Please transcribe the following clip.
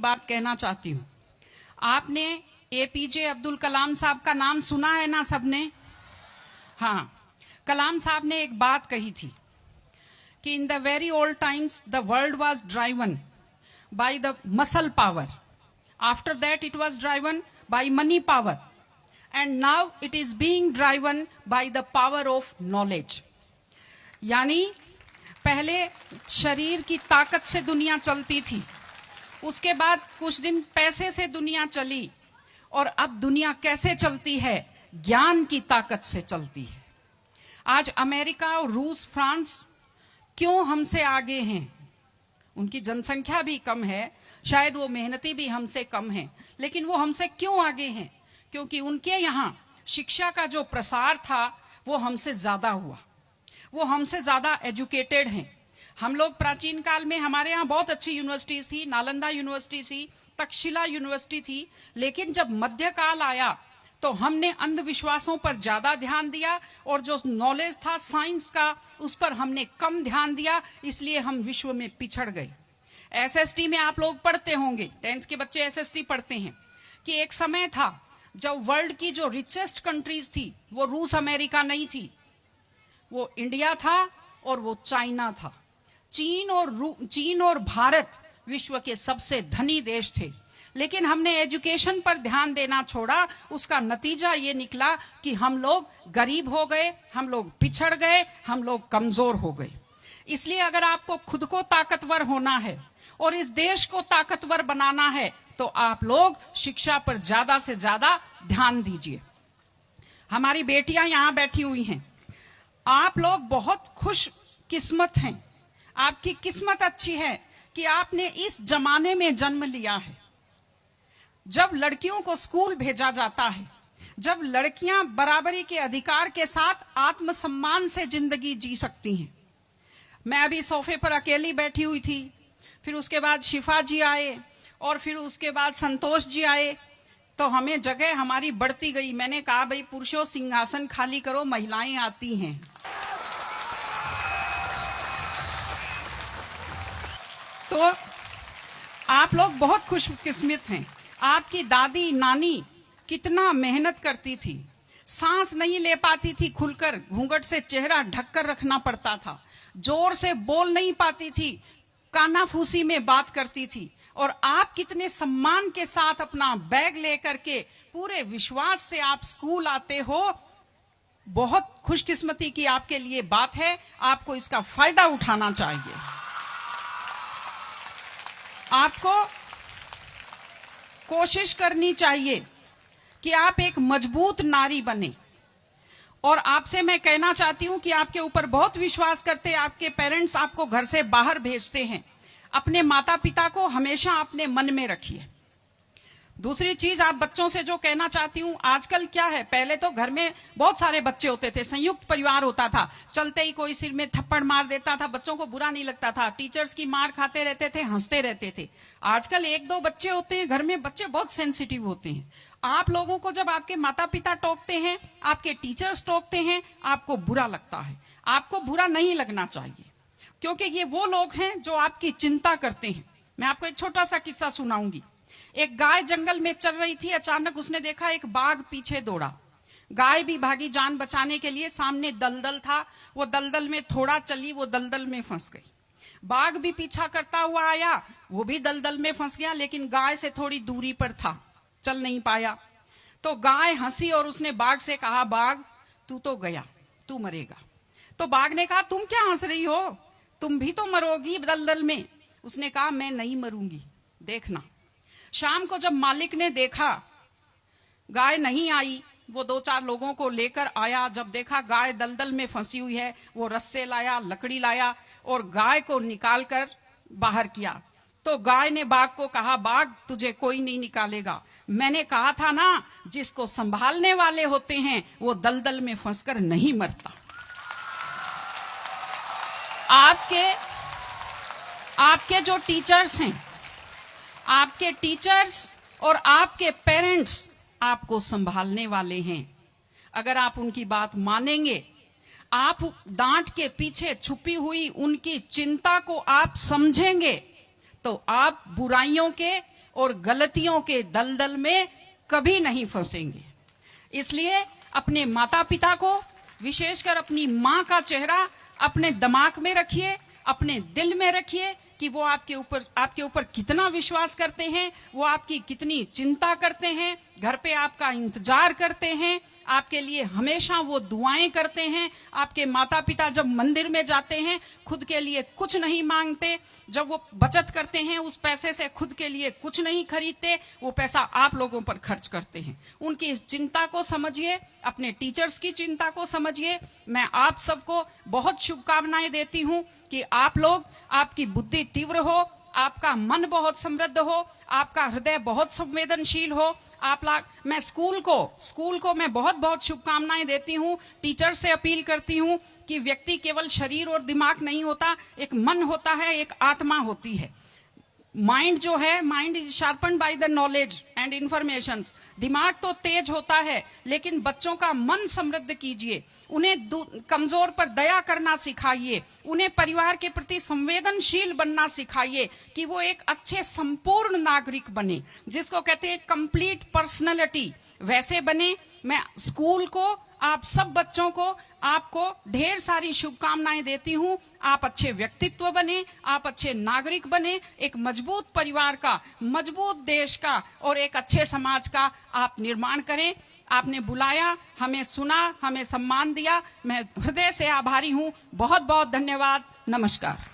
बात कहना चाहती हूँ। आपने एपीजे अब्दुल कलाम साहब का नाम सुना है ना सबने? हाँ, कलाम साहब ने एक बात कही थी कि in the very old times the world was driven by the muscle power, after that it was driven by money power, and now it is being driven by the power of knowledge. यानी पहले शरीर की ताकत से दुनिया चलती थी, उसके बाद कुछ दिन पैसे से दुनिया चली, और अब दुनिया कैसे चलती है? ज्ञान की ताकत से चलती है। आज अमेरिका और रूस, फ्रांस क्यों हमसे आगे हैं? उनकी जनसंख्या भी कम है, शायद वो मेहनती भी हमसे कम हैं, लेकिन वो हमसे क्यों आगे हैं? क्योंकि उनके यहाँ शिक्षा का जो प्रसार था वो हमसे ज्यादा हुआ, वो हमसे ज्यादा एजुकेटेड हैं। हम लोग प्राचीन काल में हमारे यहाँ बहुत अच्छी यूनिवर्सिटीज थी, नालंदा यूनिवर्सिटी थी, तक्षशिला यूनिवर्सिटी थी, लेकिन जब मध्यकाल आया तो हमने अंधविश्वासों पर ज्यादा ध्यान दिया और जो नॉलेज था साइंस का उस पर हमने कम ध्यान दिया, इसलिए हम विश्व में पिछड़ गए। एसएसटी में आप लोग पढ़ते होंगे, 10th के बच्चे एसएसटी पढ़ते हैं, कि एक समय था जब वर्ल्ड की जो रिचेस्ट कंट्रीज थी वो रूस अमेरिका नहीं थी, वो इंडिया था और वो चाइना था। चीन और भारत विश्व के सबसे धनी देश थे, लेकिन हमने एजुकेशन पर ध्यान देना छोड़ा। उसका नतीजा ये निकला कि हम लोग गरीब हो गए, हम लोग पिछड़ गए, हम लोग कमजोर हो गए। इसलिए अगर आपको खुद को ताकतवर होना है और इस देश को ताकतवर बनाना है तो आप लोग शिक्षा पर ज्यादा से ज्यादा ध्यान दीजिए। हमारी बेटियां यहां बैठी हुई हैं, आप लोग बहुत खुश किस्मत हैं, आपकी किस्मत अच्छी है कि आपने इस जमाने में जन्म लिया है जब लड़कियों को स्कूल भेजा जाता है, जब लड़कियां बराबरी के अधिकार के साथ आत्मसम्मान से जिंदगी जी सकती हैं। मैं अभी सोफे पर अकेली बैठी हुई थी, फिर उसके बाद शिफा जी आए और फिर उसके बाद संतोष जी आए, तो हमें जगह हमारी बढ़ती गई। मैंने कहा भाई पुरुषों सिंहासन खाली करो, महिलाएं आती हैं। तो आप लोग बहुत खुशकिस्मत हैं। आपकी दादी नानी कितना मेहनत करती थी, सांस नहीं ले पाती थी खुलकर, घूंघट से चेहरा ढककर रखना पड़ता था, जोर से बोल नहीं पाती थी, कानाफूसी में बात करती थी, और आप कितने सम्मान के साथ अपना बैग लेकर के पूरे विश्वास से आप स्कूल आते हो। बहुत खुशकिस्मती की आपके लिए बात है, आपको इसका फायदा उठाना चाहिए। आपको कोशिश करनी चाहिए कि आप एक मजबूत नारी बने। और आपसे मैं कहना चाहती हूं कि आपके ऊपर बहुत विश्वास करते हैं, आपके पेरेंट्स आपको घर से बाहर भेजते हैं, अपने माता पिता को हमेशा अपने मन में रखिए। दूसरी चीज आप बच्चों से जो कहना चाहती हूँ, आजकल क्या है, पहले तो घर में बहुत सारे बच्चे होते थे, संयुक्त परिवार होता था, चलते ही कोई सिर में थप्पड़ मार देता था, बच्चों को बुरा नहीं लगता था, टीचर्स की मार खाते रहते थे, हंसते रहते थे। आजकल 1-2 बच्चे होते हैं घर में, बच्चे बहुत सेंसिटिव होते हैं। आप लोगों को जब आपके माता पिता टोकते हैं, आपके टीचर्स टोकते हैं, आपको बुरा लगता है। आपको बुरा नहीं लगना चाहिए, क्योंकि ये वो लोग हैं जो आपकी चिंता करते हैं। मैं आपको एक छोटा सा किस्सा सुनाऊंगी। एक गाय जंगल में चल रही थी, अचानक उसने देखा एक बाघ पीछे दौड़ा। गाय भी भागी जान बचाने के लिए, सामने दलदल था, वो दलदल में थोड़ा चली, वो दलदल में फंस गई। बाघ भी पीछा करता हुआ आया, वो भी दलदल में फंस गया, लेकिन गाय से थोड़ी दूरी पर था, चल नहीं पाया। तो गाय हंसी और उसने बाघ से कहा, बाघ तू तो गया, तू मरेगा। तो बाघ ने कहा, तुम क्या हंस रही हो, तुम भी तो मरोगी दलदल में। उसने कहा, मैं नहीं मरूंगी, देखना। शाम को जब मालिक ने देखा गाय नहीं आई, वो 2-4 लोगों को लेकर आया। जब देखा गाय दलदल में फंसी हुई है, वो रस्से लाया, लकड़ी लाया और गाय को निकालकर बाहर किया। तो गाय ने बाघ को कहा, बाघ तुझे कोई नहीं निकालेगा, मैंने कहा था ना, जिसको संभालने वाले होते हैं वो दलदल में फंसकर नहीं मरता। आपके जो टीचर्स हैं, आपके टीचर्स और आपके पेरेंट्स आपको संभालने वाले हैं। अगर आप उनकी बात मानेंगे, आप डांट के पीछे छुपी हुई उनकी चिंता को आप समझेंगे, तो आप बुराइयों के और गलतियों के दलदल में कभी नहीं फंसेंगे। इसलिए अपने माता पिता को, विशेषकर अपनी माँ का चेहरा अपने दिमाग में रखिए, अपने दिल में रखिए कि वो आपके ऊपर कितना विश्वास करते हैं, वो आपकी कितनी चिंता करते हैं, घर पे आपका इंतजार करते हैं, आपके लिए हमेशा वो दुआएं करते हैं। आपके माता पिता जब मंदिर में जाते हैं खुद के लिए कुछ नहीं मांगते, जब वो बचत करते हैं उस पैसे से खुद के लिए कुछ नहीं खरीदते, वो पैसा आप लोगों पर खर्च करते हैं। उनकी इस चिंता को समझिए, अपने टीचर्स की चिंता को समझिए। मैं आप सबको बहुत शुभकामनाएं देती हूं कि आप लोग, आपकी बुद्धि तीव्र हो, आपका मन बहुत समृद्ध हो, आपका हृदय बहुत संवेदनशील हो। मैं स्कूल को मैं बहुत बहुत शुभकामनाएं देती हूँ। टीचर से अपील करती हूँ कि व्यक्ति केवल शरीर और दिमाग नहीं होता, एक मन होता है, एक आत्मा होती है। माइंड जो है, mind is sharpened by the knowledge and information. दिमाग तो तेज होता है, लेकिन बच्चों का मन समृद्ध कीजिए, उन्हें कमजोर पर दया करना सिखाइए, उन्हें परिवार के प्रति संवेदनशील बनना सिखाइए कि वो एक अच्छे संपूर्ण नागरिक बने, जिसको कहते हैं कंप्लीट पर्सनैलिटी, वैसे बने। मैं स्कूल को, आप सब बच्चों को, आपको ढेर सारी शुभकामनाएं देती हूं। आप अच्छे व्यक्तित्व बने, आप अच्छे नागरिक बने, एक मजबूत परिवार का, मजबूत देश का और एक अच्छे समाज का आप निर्माण करें। आपने बुलाया, हमें सुना, हमें सम्मान दिया, मैं हृदय से आभारी हूं। बहुत बहुत धन्यवाद। नमस्कार।